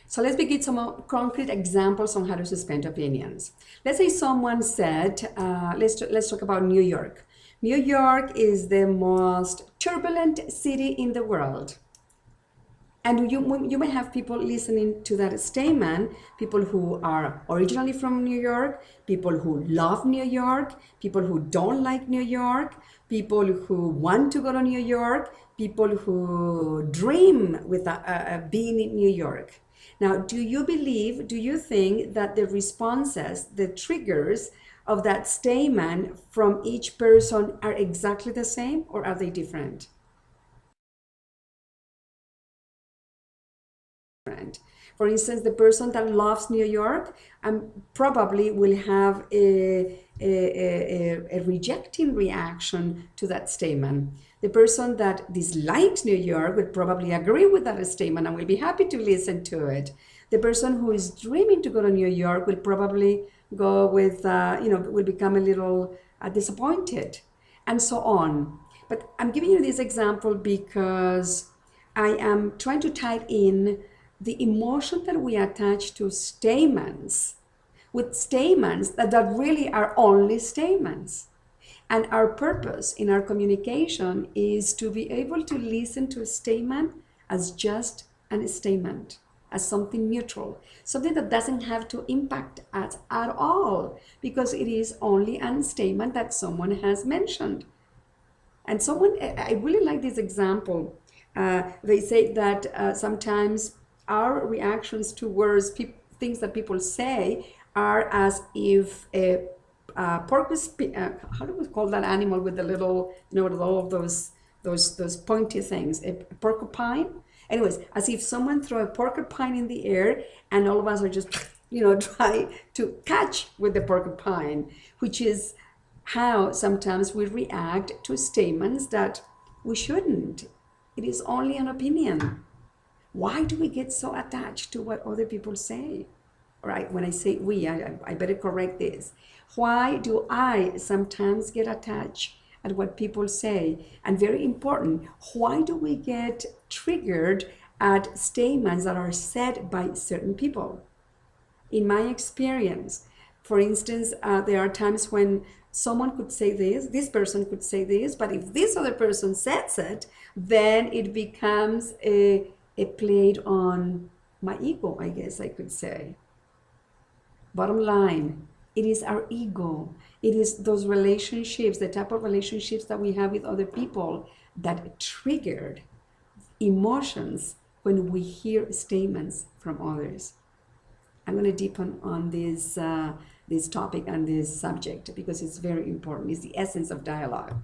So let's begin some concrete examples on how to suspend opinions. Let's say someone said, let's talk about New York. New York is the most turbulent city in the world. And you may have people listening to that statement, people who are originally from New York, people who love New York, people who don't like New York, people who want to go to New York, people who dream with being in New York. Now, do you think that the responses, the triggers of that statement from each person are exactly the same, or are they different? For instance, the person that loves New York probably will have a rejecting reaction to that statement. The person that dislikes New York will probably agree with that statement and will be happy to listen to it. The person who is dreaming to go to New York will probably go with, will become a little disappointed, and so on. But I'm giving you this example because I am trying to tie in the emotion that we attach to statements with statements that really are only statements. And our purpose in our communication is to be able to listen to a statement as just a statement, as something neutral, something that doesn't have to impact us at all, because it is only a statement that someone has mentioned. And I really like this example. They say that sometimes our reactions towards things that people say are as if a porcupine, how do we call that animal with the little, with all of those pointy things, a porcupine? Anyways, as if someone threw a porcupine in the air and all of us are just, try to catch with the porcupine, which is how sometimes we react to statements that we shouldn't. It is only an opinion. Why do we get so attached to what other people say? All right, when I say we, I better correct this. Why do I sometimes get attached at what people say? And very important, why do we get triggered at statements that are said by certain people? In my experience, for instance, there are times when someone could say this person could say this, but if this other person says it, then it becomes a play on my ego, I guess I could say. Bottom line, it is our ego. It is those relationships, the type of relationships that we have with other people that triggered emotions when we hear statements from others. I'm going to deepen on this topic and this subject because it's very important. It's the essence of dialogue.